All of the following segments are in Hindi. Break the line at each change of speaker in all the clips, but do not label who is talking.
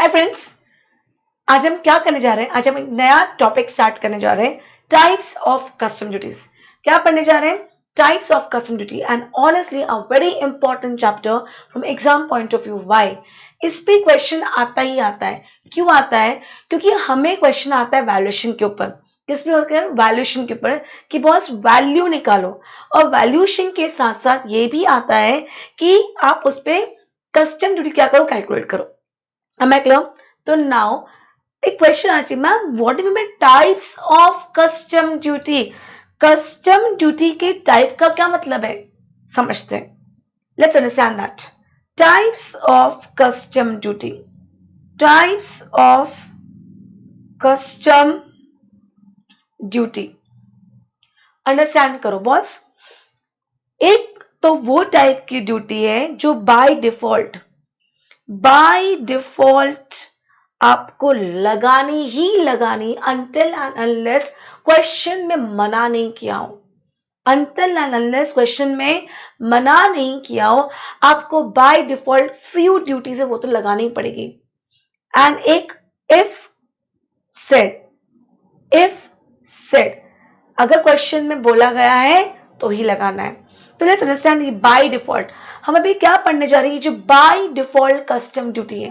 हाय फ्रेंड्स, आज हम क्या करने जा रहे हैं? आज हम एक नया टॉपिक स्टार्ट करने जा रहे हैं, टाइप्स ऑफ कस्टम ड्यूटीज। क्या पढ़ने जा रहे हैं? Types of custom duty and honestly a very important chapter from exam point of view. Why? इस पे क्वेश्चन आता ही आता है। क्यों आता है? क्योंकि हमें क्वेश्चन आता है वैल्यूएशन के ऊपर। किस में होता है? वैल्यूएशन के ऊपर कि बॉस वैल्यू निकालो, और वैल्यूएशन के साथ साथ ये भी आता है कि आप उस पर कस्टम ड्यूटी क्या करो, कैलकुलेट करो। Am I clear? तो नाउ एक क्वेश्चन आना चाहिए, ma'am what do mean types of custom duty? Custom duty के टाइप का क्या मतलब है, समझते हैं। Let's understand that. Types of custom duty, types of custom duty understand करो बॉस। एक तो वो टाइप की ड्यूटी है जो बाय डिफॉल्ट आपको लगानी ही लगानी, until and unless क्वेश्चन में मना नहीं किया हो। until and unless क्वेश्चन में मना नहीं किया हो, आपको बाय डिफॉल्ट फ्यू ड्यूटीज है वो तो लगानी ही पड़ेगी। एंड एक इफ सेड अगर क्वेश्चन में बोला गया है तो ही लगाना है। तो लेट्स अंडरस्टैंड बाय डिफॉल्ट। हम अभी क्या पढ़ने जा रहे हैं? जो बाय डिफॉल्ट कस्टम ड्यूटी है।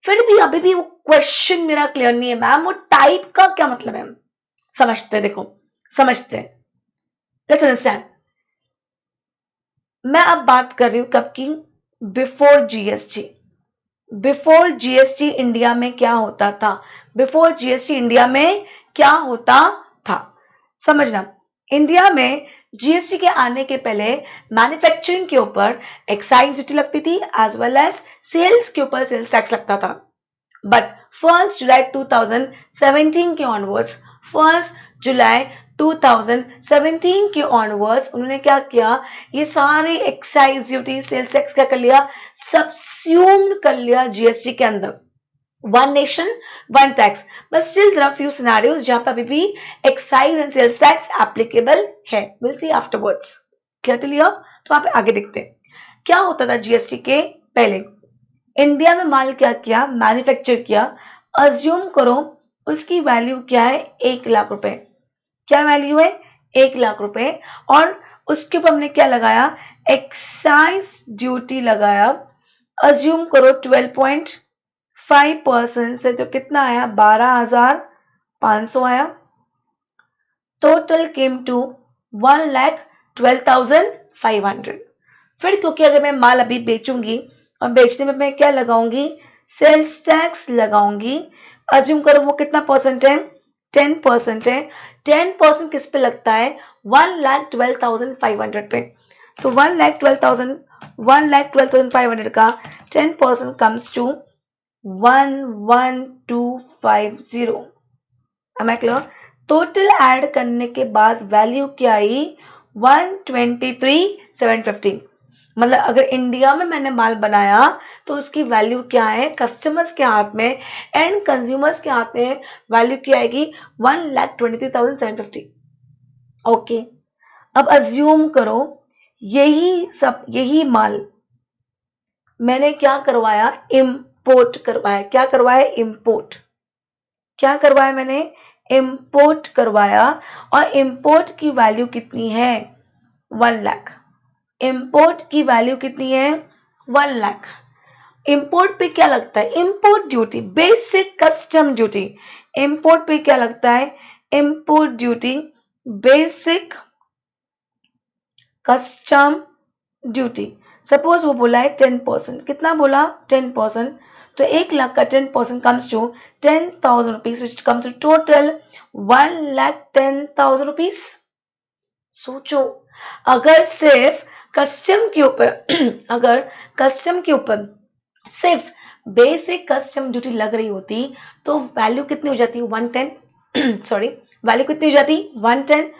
फिर भी अभी भी वो क्वेश्चन मेरा क्लियर नहीं है, मैम वो टाइप का क्या मतलब है। समझते, देखो समझते। Let's understand. मैं अब बात कर रही हूं कब की? Before GST. Before GST India में क्या होता था? बिफोर जीएसटी इंडिया में क्या होता था, समझना। इंडिया में जीएसटी के आने के पहले मैन्युफैक्चरिंग के ऊपर एक्साइज ड्यूटी लगती थी, एज वेल एज सेल्स के ऊपर सेल्स टैक्स लगता था। बट 1 जुलाई 2017 के ऑनवर्ड्स, 1 जुलाई 2017 के ऑनवर्ड्स उन्होंने क्या किया? ये सारे एक्साइज ड्यूटी, सेल्स टैक्स क्या कर लिया? सबस्यूम्ड कर लिया जीएसटी के अंदर। One nation one tax. But still there are few scenarios जहां पर अभी भी excise and sales tax applicable है। Will see afterwards. क्लियर? तो वहां पे आगे देखते हैं क्या होता था जीएसटी के पहले। इंडिया में माल क्या किया? मैन्युफैक्चर किया। अज्यूम करो उसकी वैल्यू क्या है? 1,00,000 रुपए। क्या वैल्यू है? 1,00,000 रुपए। और उसके ऊपर हमने क्या लगाया? एक्साइज ड्यूटी लगाया। अज्यूम करो 12.5% से, तो कितना आया? 12,500 आया। Total came to 1,12,500। फिर क्योंकि अगर मैं माल अभी बेचूंगी और बेचने में मैं क्या लगाऊंगी? सेल्स टैक्स लगाऊंगी। अज्यूम करो वो कितना परसेंट है? 10% है। 10% किस पे लगता है? 1,12,500 पे। तो 1,12,500 का 10% comes to 11,250। Am I clear? Total add करने के बाद वैल्यू क्या आई? 123,750। मतलब अगर इंडिया में मैंने माल बनाया तो उसकी वैल्यू क्या है? कस्टमर्स के हाथ में, एंड कंज्यूमर्स के हाथ में वैल्यू क्या आएगी? 1,23,750। ओके, अब अज्यूम करो यही माल मैंने क्या करवाया? इंपोर्ट करवाया। क्या करवाया? इंपोर्ट। क्या करवाया मैंने? इंपोर्ट करवाया। और इंपोर्ट की वैल्यू कितनी है? 1,00,000। इंपोर्ट की वैल्यू कितनी है? 1,00,000। इंपोर्ट पे क्या लगता है? Import duty, basic custom duty. Import पे क्या लगता है? Import duty, basic custom duty. Suppose वो बोला है 10%। कितना बोला? 10%। तो 1,00,000 का 10% comes to 10,000 rupees, which comes to total 1,10,000 rupees। सोचो, अगर सिर्फ कस्टम के ऊपर अगर कस्टम के ऊपर सिर्फ बेसिक कस्टम ड्यूटी लग रही होती तो वैल्यू कितनी हो जाती? 110। सॉरी, वैल्यू कितनी हो जाती? 110।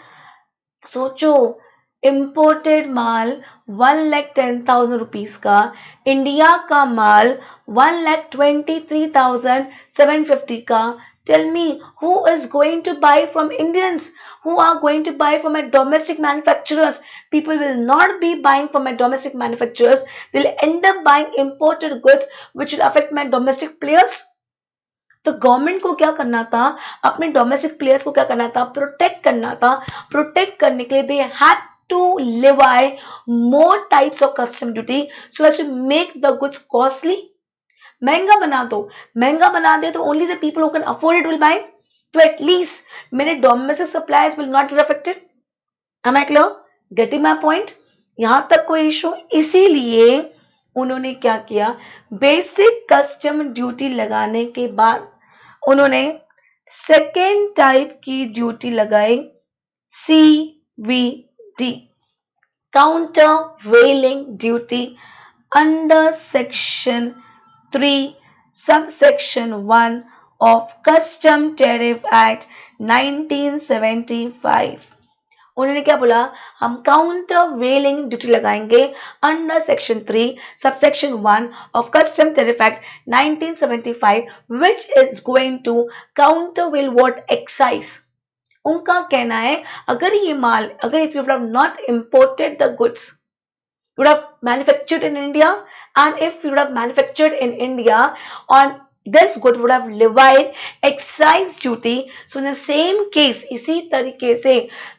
सोचो, इंपोर्टेड माल 1,10,000 रुपीज का, इंडिया का माल 1,23,750 का, Tell me, who is going to buy from Indians? Who are going to buy from my domestic manufacturers? People will not be buying from my domestic manufacturers. They'll end up buying imported goods, which will affect my domestic players. तो गवर्नमेंट को क्या करना था, अपने डोमेस्टिक प्लेयर्स को क्या करना था, प्रोटेक्ट करना था. प्रोटेक्ट करने के लिए they had to levy more types of custom duty so as to make the goods costly. महंगा बना दो, महंगा बना दे तो only the people who can afford it will buy. तो एटलीस्ट मेरे domestic suppliers will not be affected. Am I clear? Getting my point? यहां तक कोई इशू? इसीलिए उन्होंने क्या किया, बेसिक कस्टम ड्यूटी लगाने के बाद उन्होंने सेकेंड टाइप की ड्यूटी लगाई, CVD, countervailing duty, under section 3 subsection 1 of custom tariff act 1975. उन्होंने क्या बोला, हम काउंटर वेलिंग ड्यूटी लगाएंगे under section 3 subsection 1 of custom tariff act 1975 which is going to countervail what excise. उनका कहना है अगर ये माल, अगर if you have not imported the goods, you would have manufactured in India, and if you would have manufactured in India on this good would have levied excise duty. So in the same case, इसी तरीके से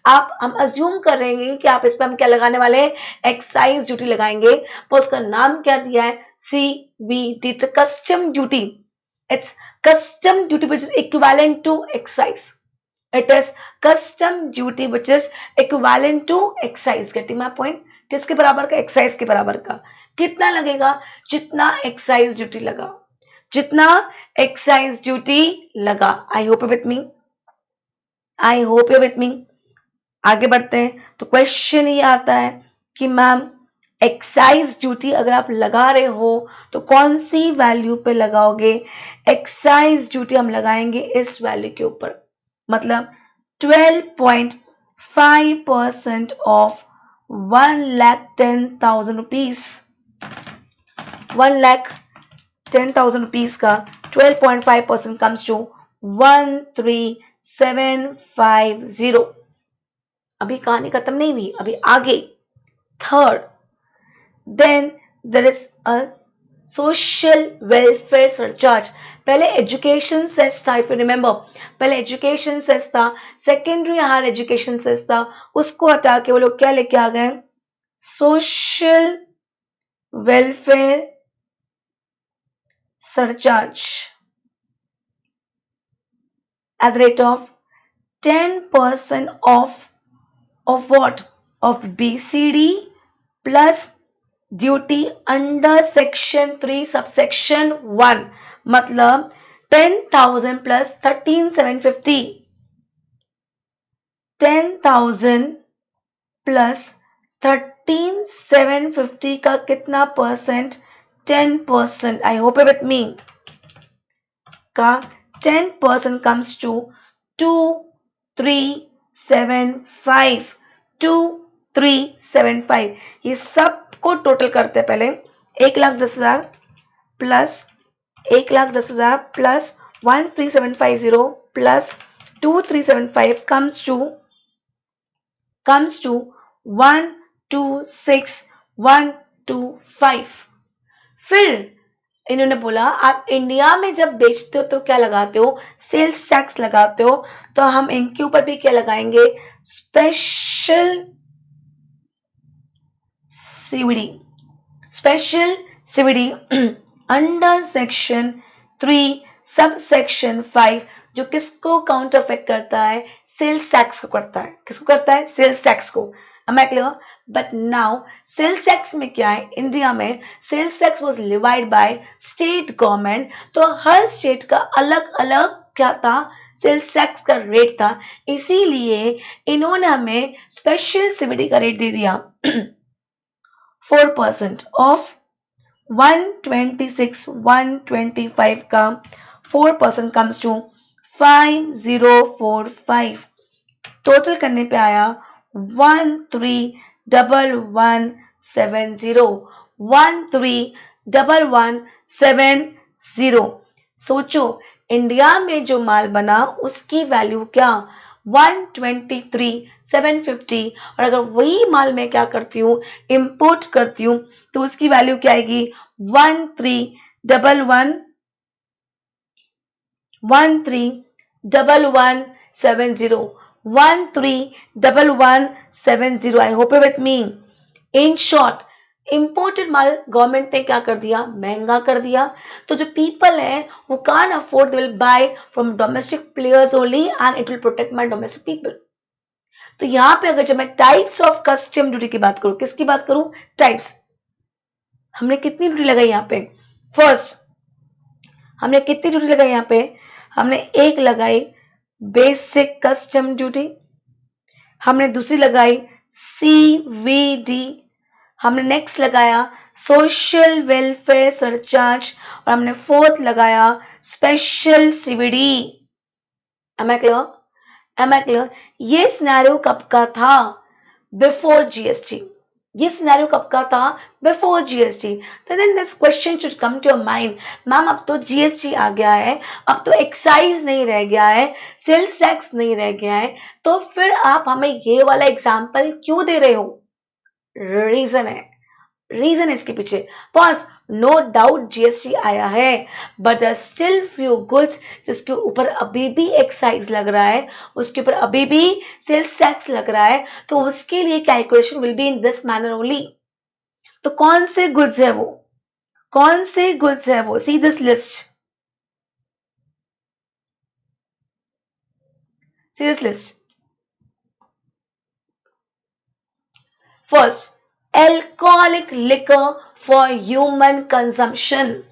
आप, हम अज्यूम कर रहे हैं कि आप इस पर हम क्या लगाने वाले हैं, एक्साइज ड्यूटी लगाएंगे. तो उसका नाम क्या दिया है, CVD, the custom duty. It's custom duty which is equivalent to excise. It is custom duty which is equivalent to excise. Getting my point? किसके बराबर का, एक्साइज के बराबर का. कितना लगेगा, जितना एक्साइज ड्यूटी लगा, जितना एक्साइज ड्यूटी लगा. I hope you with me, I hope you with me. आगे बढ़ते हैं. तो क्वेश्चन ये आता है कि मैम एक्साइज ड्यूटी अगर आप लगा रहे हो तो कौन सी वैल्यू पे लगाओगे. एक्साइज ड्यूटी हम लगाएंगे इस वैल्यू के ऊपर, मतलब 12.5% ऑफ 1,10,000 रुपीज. 1,10,000 रुपीज का 12.5% comes to 13,750. अभी कहानी खत्म नहीं हुई, अभी आगे. Third, then there is a social welfare surcharge. पहले एजुकेशन सेस था, इफ यू रिमेंबर, पहले एजुकेशन सेस था, सेकेंडरी हायर एजुकेशन सेस था, उसको हटा के वो लोग क्या लेके आ गए, social welfare surcharge at the rate of 10% of what, of BCD plus duty under section 3 subsection 1, मतलब 10,000 प्लस 13,750. 10,000 प्लस 13,750 का कितना percent, 10%. I hope you with me. का 10% comes to 2,375. 2,375. ये सब को टोटल करते हैं पहले. 1,10,000 plus 1,10,000 plus 1,3750 plus 2,375 comes to 126,125. फिर इन्होंने बोला आप इंडिया में जब बेचते हो तो क्या लगाते हो, सेल्स टैक्स लगाते हो. तो हम इनके ऊपर भी क्या लगाएंगे, special CVD. Special CVD under section 3 subsection 5, जो किसको काउंटर अफेक्ट करता है, सेल्स टैक्स को करता है. किसको करता है, सेल्स टैक्स को. Am I clear? But now sales tax में क्या है, इंडिया में sales tax was levied by state government. तो हर स्टेट का अलग अलग क्या था, सेल्स टैक्स का रेट था. इसीलिए इन्होंने हमें स्पेशल CVD का रेट दे दिया 4% ऑफ 126, 125 का 4% comes to 5045. टोटल करने पे आया 13,1170. 13,1170. सोचो इंडिया में जो माल बना उसकी वैल्यू क्या 123,750 और अगर वही माल मैं क्या करती हूँ इंपोर्ट करती हूँ तो उसकी वैल्यू क्या आएगी 131170 I hope with me in short imported mall government ने क्या कर दिया महंगा कर दिया तो जो पीपल है वो can't afford they will buy from domestic players only and it will protect my domestic people तो यहाँ पे अगर जब मैं टाइप्स ऑफ कस्टम ड्यूटी की बात करूं किसकी बात करूं टाइप्स हमने कितनी ड्यूटी लगाई यहाँ पे फर्स्ट हमने कितनी ड्यूटी लगाई यहाँ पे हमने एक लगाई बेसिक कस्टम ड्यूटी हमने दूसरी लगाई CVD हमने नेक्स्ट लगाया सोशल वेलफेयर सरचार्ज और हमने फोर्थ लगाया special CVD am I clear ये सिनेरियो कब का था बिफोर जीएसटी ये सिनेरियो कब का था बिफोर जीएसटी तो then this question should come to your mind ma'am अब तो जीएसटी आ गया है अब तो एक्साइज नहीं रह गया है सेल्स टैक्स नहीं रह गया है तो फिर आप हमें ये वाला एग्जांपल क्यों दे रहे हो रीजन इसके पीछे बॉस नो डाउट जीएसटी आया है but there still few goods जिसके ऊपर अभी भी एक्साइज लग रहा है उसके ऊपर अभी भी सेल्स टैक्स लग रहा है तो उसके लिए calculation will be in this manner only तो कौन से गुड्स है वो see this list first alcoholic liquor for human consumption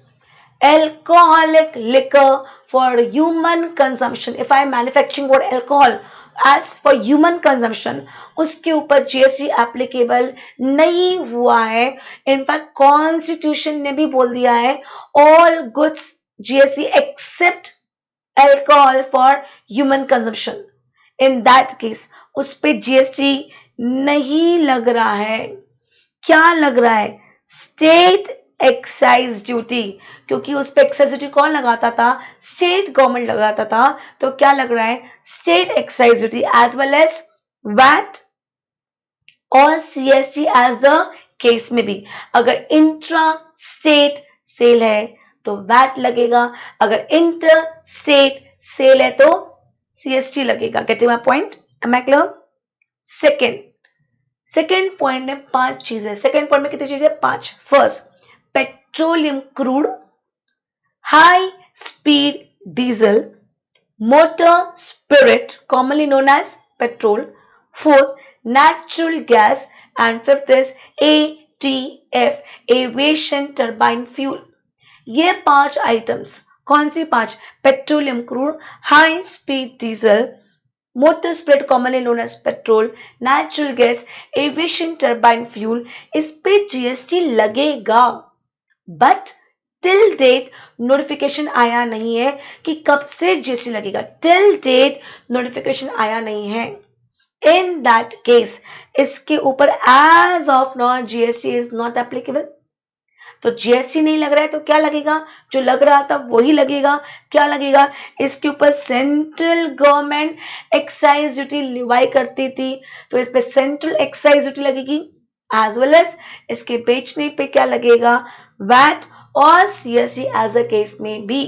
alcoholic liquor for human consumption if I am manufacturing what alcohol as for human consumption उसके ऊपर जीएसटी एप्लीकेबल नहीं हुआ है इनफैक्ट कॉन्स्टिट्यूशन ने भी बोल दिया है all goods GST except alcohol for human consumption in that case उस पे जीएसटी नहीं लग रहा है क्या लग रहा है स्टेट एक्साइज ड्यूटी क्योंकि उस पे एक्साइज ड्यूटी कौन लगाता था स्टेट गवर्नमेंट लगाता था तो क्या लग रहा है state excise duty as well as VAT और सीएसटी एज द केस में भी अगर इंट्रा स्टेट सेल है तो वैट लगेगा अगर इंटर स्टेट सेल है तो सीएसटी लगेगा getting my point am I clear second point में 5 चीजें सेकेंड पॉइंट में कितनी चीजें 5 first petroleum crude high speed diesel motor spirit commonly known as petrol fourth natural gas and fifth is ATF aviation turbine fuel ये 5 आइटम्स कौन सी 5 petroleum crude high speed diesel motor spirit commonly known as petrol natural gas aviation turbine fuel इस पे जीएसटी लगेगा बट टिल डेट नोटिफिकेशन आया नहीं है कि कब से जीएसटी लगेगा टिल डेट नोटिफिकेशन आया नहीं है इन दैट केस इसके ऊपर as of now GST is not applicable तो जीएसटी नहीं लग रहा है तो क्या लगेगा जो लग रहा था वही लगेगा क्या लगेगा इसके ऊपर central government excise duty Levi करती थी तो इस पे सेंट्रल एक्साइज ड्यूटी लगेगी एज वेल एज इसके बेचने पे क्या लगेगा वैट और सीएसटी एज अ केस में भी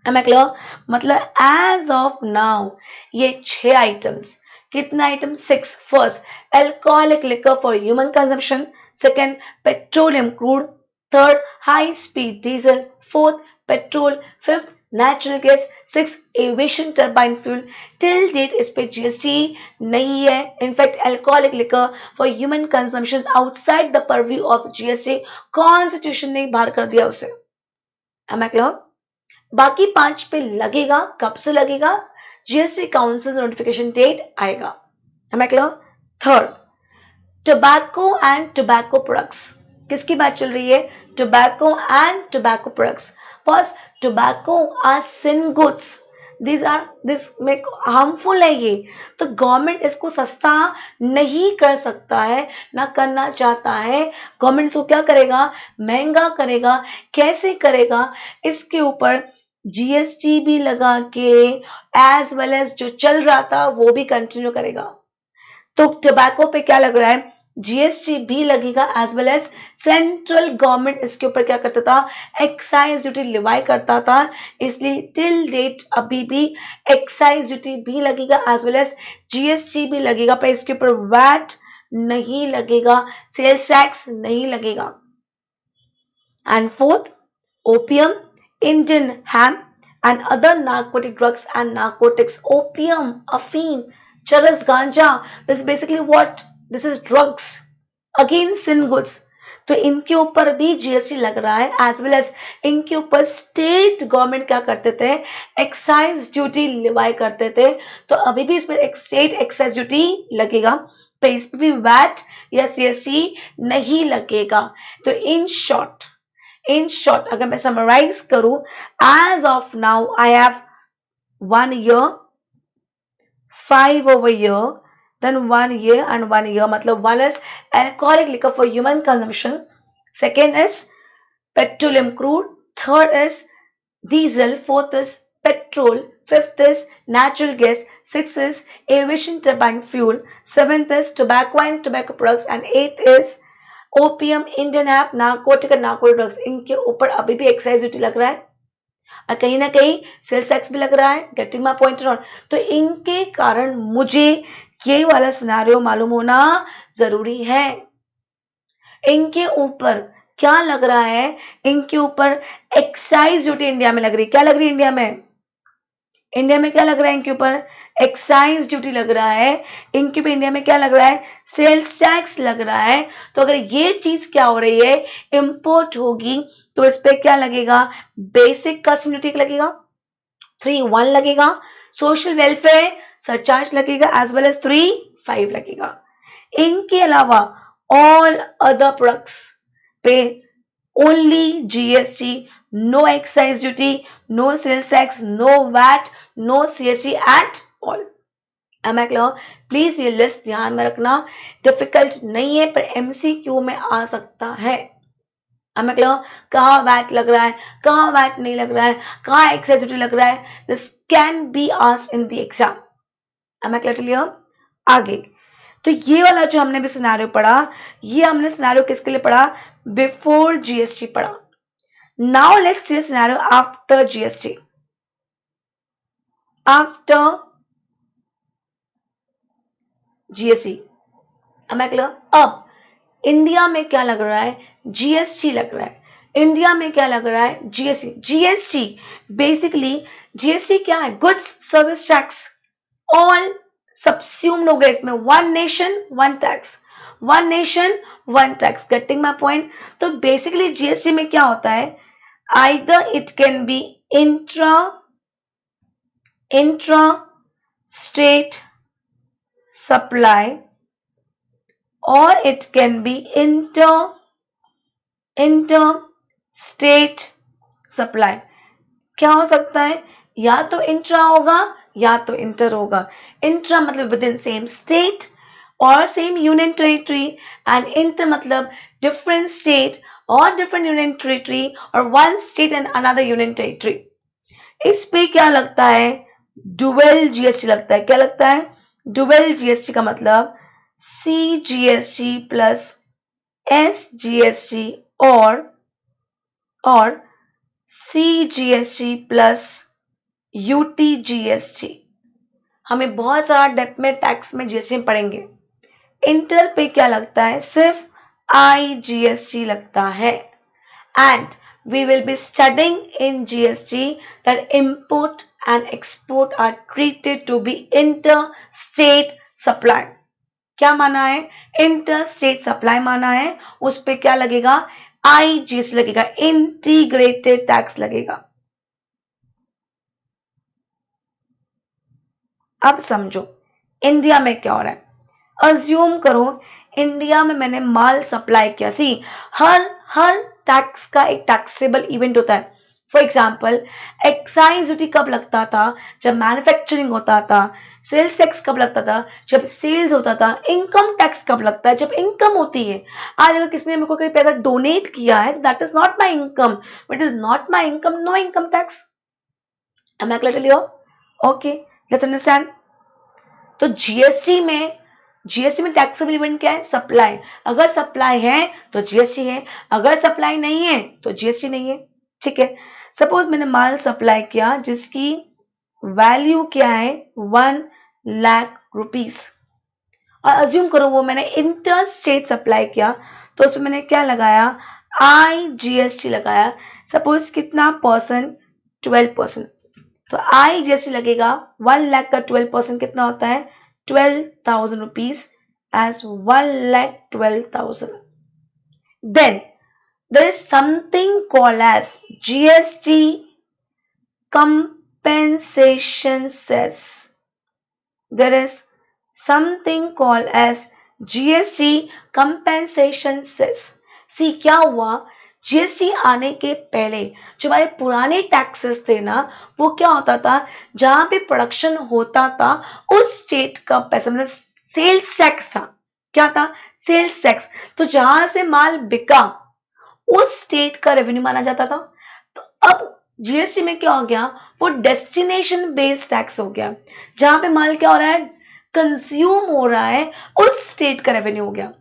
मतलब एज ऑफ नाउ ये 6 आइटम्स कितना item 6 first alcoholic liquor for human consumption second petroleum crude third high speed diesel fourth petrol fifth natural gas six aviation turbine fuel till date इस पे जीएसटी नहीं है in fact alcoholic liquor for human consumption outside the purview of GST constitution ने बाहर कर दिया उसे बाकी 5 पे लगेगा कब से लगेगा जीएसटी काउंसिल नोटिफिकेशन डेट आएगा third tobacco and tobacco products किसकी बात चल रही है टोबैको एंड टोबैको प्रोडक्ट्स बस tobacco are sin goods this में हार्मफुल है ये तो गवर्नमेंट इसको सस्ता नहीं कर सकता है ना करना चाहता है गवर्नमेंट इसको क्या करेगा महंगा करेगा कैसे करेगा इसके ऊपर जीएसटी भी लगा के एज वेल एज जो चल रहा था वो भी कंटिन्यू करेगा। तो टोबैको पे क्या लग रहा है, जीएसटी भी लगेगा as well as central government इसके ऊपर क्या करता था, एक्साइज ड्यूटी लिवाई करता था, इसलिए टिल डेट अभी भी एक्साइज ड्यूटी भी लगेगा एज वेल एज जीएसटी भी लगेगा, पर इसके ऊपर वैट नहीं लगेगा, सेल्स टैक्स नहीं लगेगा। And fourth, opium, Indian hemp, and other narcotic drugs and narcotics. Opium, afim, charas, ganja. This is basically what? This is drugs. Again, sin goods. तो इनके ऊपर भी जीएसटी लग रहा है एज वेल एज इनके ऊपर स्टेट गवर्नमेंट क्या करते थे, एक्साइज ड्यूटी लिवाई करते थे। तो अभी भी इस पर स्टेट एक्साइज ड्यूटी लगेगा, पर इस पर भी वैट या सीएसटी नहीं लगेगा। तो इन शॉर्ट अगर मैं समराइज करूं, as of now I have 1 year, 5 over year, then 1 year and 1 year, मतलब one is alcoholic liquor for human consumption, second is petroleum crude, third is diesel, fourth is petrol, fifth is natural gas, sixth is aviation turbine fuel, seventh is tobacco and tobacco products, and eighth is opium, Indian hemp, narcotic और नार्को ड्रग्स। इनके ऊपर अभी भी एक्साइज ड्यूटी लग रहा है और कहीं ना कहीं सेल्स टैक्स भी लग रहा है। Getting my point on. तो इनके कारण मुझे ये वाला सिनेरियो मालूम होना जरूरी है। इनके ऊपर क्या लग रहा है, इनके ऊपर एक्साइज ड्यूटी इंडिया में लग रही है। क्या लग रही है इंडिया में क्या लग रहा है, इनके ऊपर एक्साइज ड्यूटी लग रहा है। इनके ऊपर इंडिया में क्या लग रहा है, सेल्स टैक्स लग रहा है। तो अगर ये चीज क्या हो रही है, इंपोर्ट होगी, तो इस पे क्या लगेगा, बेसिक कस्टम ड्यूटी लगेगा, 3(1) लगेगा, सोशल वेलफेयर सरचार्ज लगेगा, एज वेल एज 3(5) लगेगा। इनके अलावा ऑल अदर प्रोडक्ट्स पे only GST, no excise duty, no sales tax, no VAT, no CST at all. Am I clear? Please ये लिस्ट ध्यान में रखना, डिफिकल्ट नहीं है पर एमसीक्यू में आ सकता है। Am I clear? कहाँ वैट लग रहा है, कहाँ वैट नहीं लग रहा है, कहाँ एक्साइज ड्यूटी लग रहा है, this can be asked in the exam. Am I clear? आगे तो ये वाला जो हमने भी सिनेरियो पढ़ा, ये हमने सिनेरियो किसके लिए पढ़ा, बिफोर जीएसटी पढ़ा। Now let's see a scenario after GST. After GST, am I clear? अब इंडिया में क्या लग रहा है, जीएसटी लग रहा है। इंडिया में क्या लग रहा है, जीएसटी। जीएसटी बेसिकली, जीएसटी क्या है, गुड्स सर्विस टैक्स। ऑल सबस्यूम्ड हो गए इसमें, one nation one tax, one nation one tax. Getting my point. तो बेसिकली जीएसटी में क्या होता है, either it can be intra-state supply or it can be interstate supply। क्या हो सकता है, या तो इंट्रा होगा या तो इंटर होगा। इंट्रा मतलब विद इन सेम स्टेट और same union territory, and inter मतलब डिफरेंट स्टेट और डिफरेंट यूनियन टेरिटरी, और one state and another union territory. इस पे क्या लगता है, डुअल जीएसटी लगता है। क्या लगता है, डुअल जीएसटी का मतलब सीजीएसटी प्लस एसजीएसटी और सीजीएसटी प्लस यूटीजीएसटी। हमें बहुत सारा डेप्थ में टैक्स में जीएसटी पढ़ेंगे। इंटर पे क्या लगता है, सिर्फ आईजीएसटी लगता है। And we will be studying in GST that import and export are treated to be interstate supply। क्या माना है, interstate supply माना है, उस पे क्या लगेगा, आईजीएसटी लगेगा, इंटीग्रेटेड टैक्स लगेगा। अब समझो इंडिया में क्या हो रहा है। अज्यूम करो इंडिया में मैंने माल सप्लाई किया। सी हर टैक्स का एक टैक्सेबल इवेंट होता है। फॉर एग्जाम्पल एक्साइज ड्यूटी कब लगता था, जब मैन्युफैक्चरिंग होता था। सेल्स टैक्स कब लगता था, जब सेल्स होता था। इनकम टैक्स कब लगता है, जब इनकम होती है। आज अगर किसी ने मेरे को कोई पैसा डोनेट किया है, that is not my income, it is not my income, no income tax. Am I clear till here? Okay, let's understand. तो जीएसटी में टैक्सेबल इवेंट क्या है? सप्लाई। अगर सप्लाई है तो जीएसटी है, अगर सप्लाई नहीं है तो जीएसटी नहीं है। ठीक है, सपोज मैंने माल सप्लाई किया जिसकी वैल्यू क्या है 1,00,000 रुपीज, और अज्यूम करो वो मैंने इंटर स्टेट सप्लाई किया, तो उसमें मैंने क्या लगाया? IGST लगाया। सपोज कितना परसेंट? 12%। तो IGST लगेगा 1,00,000 का 12% कितना होता है? 12,000 rupees as 1,12,000। Then there is something called as GST compensation cess. There is something called as GST compensation cess. सी क्या हुआ? जीएसटी आने के पहले जो हमारे पुराने टैक्सेस थे ना, वो क्या होता था? जहां पे प्रोडक्शन होता था उस स्टेट का पैसा, मतलब सेल्स टैक्स था। क्या था? Sales tax. तो जहां से माल बिका उस स्टेट का रेवेन्यू माना जाता था। तो अब जीएसटी में क्या हो गया? वो डेस्टिनेशन बेस्ड टैक्स हो गया, जहां पे माल क्या हो रहा है? कंज्यूम हो रहा है, उस स्टेट का रेवेन्यू हो गया।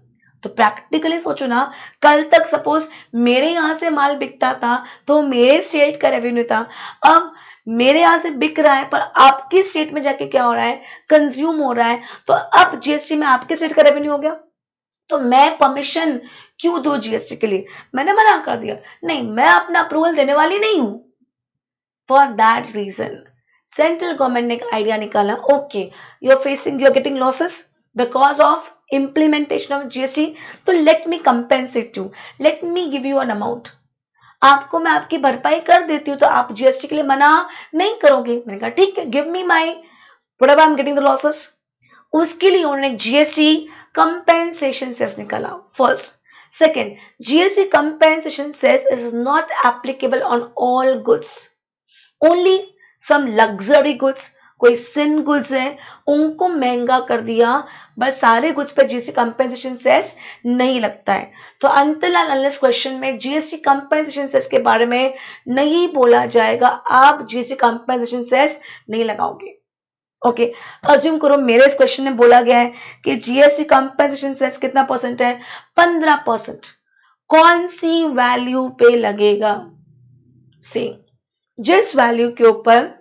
तो प्रैक्टिकली सोचो ना, कल तक सपोज मेरे यहां से माल बिकता था तो मेरे स्टेट का रेवेन्यू था। अब मेरे यहां से बिक रहा है पर आपकी स्टेट में जाके क्या हो रहा है? कंज्यूम हो रहा है। तो अब जीएसटी में आपके स्टेट का रेवेन्यू हो गया। तो मैं परमिशन क्यों दो जीएसटी के लिए? मैंने मना कर दिया, नहीं मैं अपना अप्रूवल देने वाली नहीं हूं। For that reason central government ने एक आइडिया निकाला, okay you are getting losses because of implementation of GST, तो let me compensate you, let me give you an amount. आपको मैं आपकी भरपाई कर देती हूँ, तो आप जीएसटी के लिए मना नहीं करोगे? मैंने कहा ठीक है, give me my whatever I am getting the losses. उसके लिए उन्होंने जीएसटी कंपेंसेशन सेस निकाला, first. Second, GST compensation cess is not applicable on all goods, only some luxury goods. कोई सिन गुड्स है उनको महंगा कर दिया, बट सारे गुड्स पर जीएसटी कंपेंसेशन सेस नहीं लगता है। तो अंटिल एंड अनलेस क्वेश्चन में जीएसटी कंपेंसेशन सेस के बारे में नहीं बोला जाएगा, आप जीएसटी कंपेंसेशन सेस नहीं लगाओगे। ओके, अज्यूम करो मेरे इस क्वेश्चन में बोला गया है कि जीएसटी कंपेंसेशन सेस कितना परसेंट है? 15%। कौन सी वैल्यू पे लगेगा? सी, जिस वैल्यू के ऊपर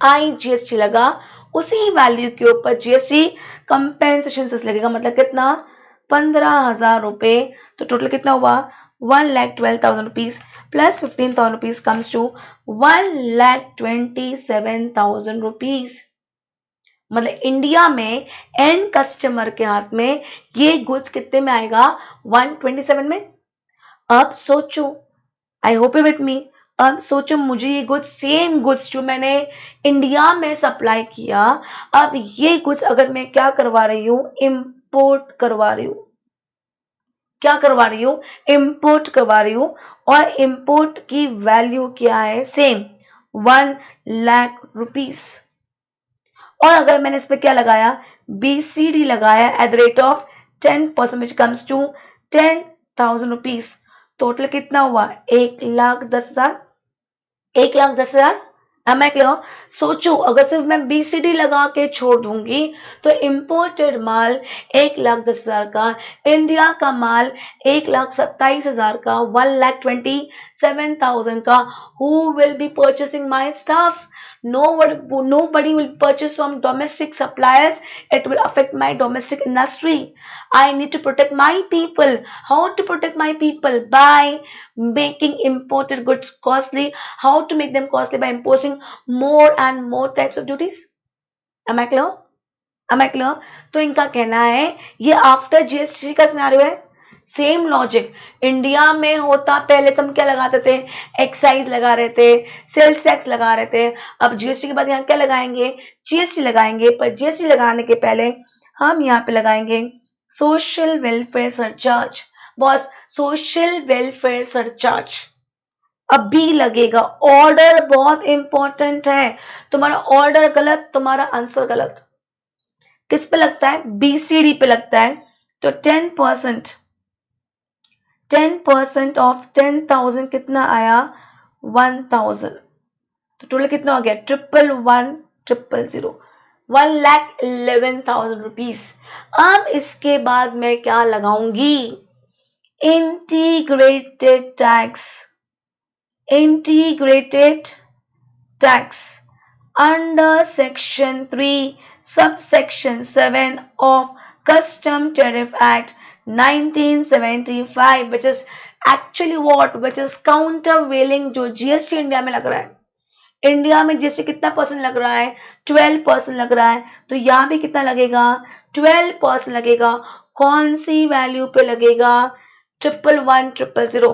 IGST लगा उसी वैल्यू के ऊपर जीएसटी कंपेंसेशन सेस लगेगा। मतलब कितना? 15,000 रुपए। तो टोटल कितना हुआ? 1,12,000 rupees plus 15,000 rupees comes to 1,27,000 rupees. मतलब इंडिया में एंड कस्टमर के हाथ में ये गुड्स कितने में आएगा? 127 में। अब सोचो, I hope you with me. अब सोचो मुझे ये गुड्स, सेम गुड्स जो मैंने इंडिया में सप्लाई किया, अब ये गुड्स अगर मैं क्या करवा रही हूं? इंपोर्ट करवा रही हूं। क्या करवा रही हूं? इंपोर्ट करवा रही हूं। और इंपोर्ट की वैल्यू क्या है? Same 1,00,000 rupees. और अगर मैंने इस पे क्या लगाया? BCD लगाया at the rate of 10%, which comes to 10,000 rupees. Total कितना हुआ? 1,10,000। 1,10,000। Am I clear? सोचो अगर सिर्फ मैं BCD लगा के छोड़ दूंगी तो इंपोर्टेड माल 1,10,000 का, इंडिया का माल 1,27,000 का, 1,27,000 का। Who will be purchasing my stuff? Nobody will purchase from domestic suppliers. It will affect my domestic industry. I need to protect my people. How to protect my people? By making imported goods costly. How to make them costly? By imposing more and more types of duties. Am I clear? Am I clear? तो इनका कहना है ये आफ्टर जीएसटी का सिनेरियो है। सेम लॉजिक इंडिया में होता, पहले तुम क्या लगाते थे? एक्साइज लगा रहे थे, सेल्स टैक्स लगा रहे थे। अब जीएसटी के बाद यहाँ क्या लगाएंगे? जीएसटी लगाएंगे। पर जीएसटी लगाने के पहले हम यहाँ पे लगाएंगे social welfare surcharge. Boss, social welfare surcharge अभी लगेगा। ऑर्डर बहुत इंपॉर्टेंट है। तुम्हारा ऑर्डर गलत, तुम्हारा आंसर गलत। किस पे लगता है? BCD पे लगता है। तो 10% ऑफ 10,000 कितना आया? 1,000। तो टोटल कितना हो गया 111,000 1,11,000 रुपीज। अब इसके बाद मैं क्या लगाऊंगी, integrated tax, integrated tax under section 3 subsection 7 of Custom Tariff Act 1975 which is actually what, which is countervailing जो जीएसटी इंडिया में लग रहा है। इंडिया में जीएसटी कितना परसेंट लग रहा है, 12% लग रहा है। तो यहाँ भी कितना लगेगा, 12% लगेगा। कौन सी वैल्यू पे लगेगा, 111,000।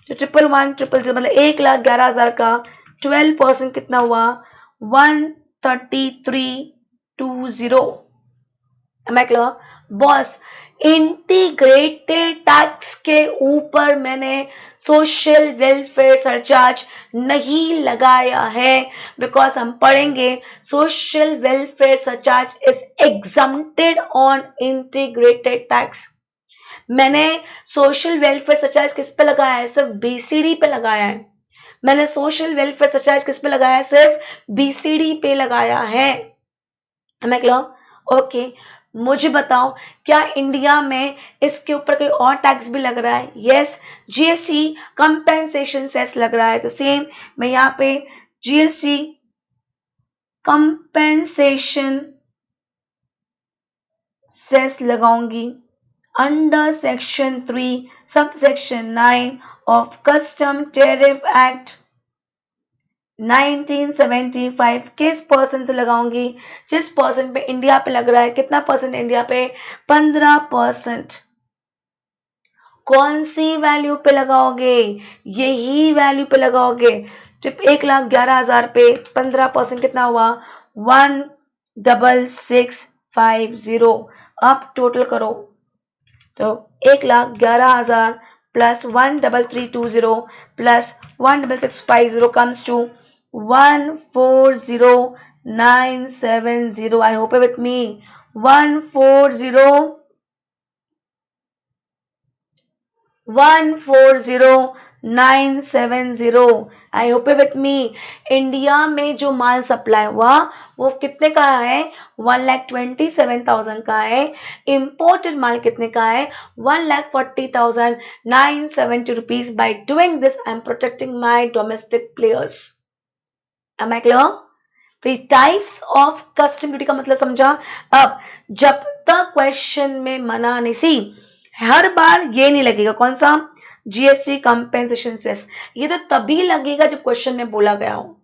तो 111,000 मतलब 1,11,000 का 12% कितना हुआ, 133,20। मैं क्लियर बॉस। इंटीग्रेटेड टैक्स के ऊपर मैंने सोशल वेलफेयर सरचार्ज नहीं लगाया है, बिकॉज हम पढ़ेंगे social welfare surcharge is exempted on integrated tax. मैंने सोशल वेलफेयर सरचार्ज किस पे लगाया है, सिर्फ बीसीडी पे लगाया है। मैंने सोशल वेलफेयर सरचार्ज किस पे लगाया है, सिर्फ बीसीडी पे लगाया है। मैं क्लियर ओके। मुझे बताओ क्या इंडिया में इसके ऊपर कोई और टैक्स भी लग रहा है, यस जीएसटी कंपेंसेशन सेस लग रहा है। तो सेम मैं यहाँ पे जीएसटी कंपेंसेशन सेस लगाऊंगी under section 3 subsection 9 of custom tariff act 1975। किस पर्सन से लगाऊंगी, जिस पर्सन पे इंडिया पे लग रहा है। कितना परसेंट इंडिया पे, 15%। कौन सी वैल्यू पे लगाओगे, यही वैल्यू पे लगाओगे। जब 1,11,000 पे 15% कितना हुआ, 16650। अब टोटल करो तो 1,11,000 plus 13320 plus 16650 comes to 140,970. I hope with me 140,970. I hope with me। India में जो माल सप्लाई हुआ वो कितने का है, 1,27,000 का है। इंपोर्टेड माल कितने का है, 1,40,970 rupees. By doing this I am protecting my domestic players. Am I clear? तो ये टाइप्स ऑफ कस्टम ड्यूटी का मतलब समझा। अब जब तक क्वेश्चन में मना नहीं सी, हर बार ये नहीं लगेगा, कौन सा, जीएसटी कंपेंसेशन सेस। ये तो तभी लगेगा जब क्वेश्चन में बोला गया हो,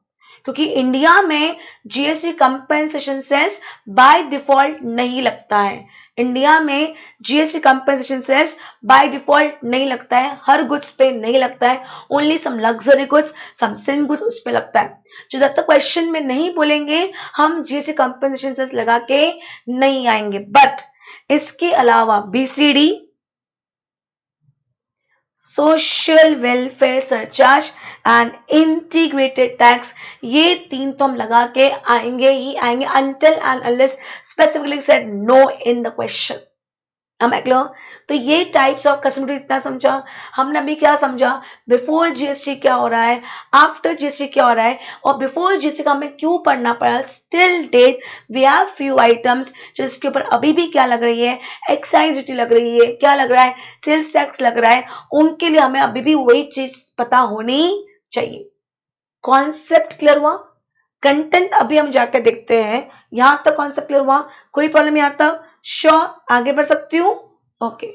क्योंकि इंडिया में GST compensation cess by default नहीं लगता है। इंडिया में GST compensation cess by default नहीं लगता है, हर गुड्स पे नहीं लगता है। Only some luxury goods, some sin goods उस पे लगता है। जो जब तक क्वेश्चन में नहीं बोलेंगे हम जीएसटी कंपेंसेशन सेस लगा के नहीं आएंगे। बट इसके अलावा BCD, social welfare surcharge and integrated tax, ये तीन तो हम लगा के आएंगे ही आएंगे until and unless specifically said no in the question। Am I clear? तो ये टाइप्स ऑफ कस्टम ड्यूटी इतना समझा हमने। अभी क्या समझा, बिफोर जीएसटी क्या हो रहा है, आफ्टर जीएसटी क्या हो रहा है, और बिफोर जीएसटी का हमें क्यों पढ़ना पड़ा। Still date we have few items जिसके ऊपर अभी भी क्या लग रही है, एक्साइज ड्यूटी लग रही है, क्या लग रहा है, सेल्स टैक्स लग रहा है। उनके लिए हमें अभी भी वही चीज पता होनी चाहिए। कॉन्सेप्ट क्लियर हुआ, कंटेंट अभी हम जाकर देखते हैं। यहां तक कॉन्सेप्ट क्लियर हुआ, कोई प्रॉब्लम यहां तक, श्योर आगे बढ़ सकती हूँ, ओके।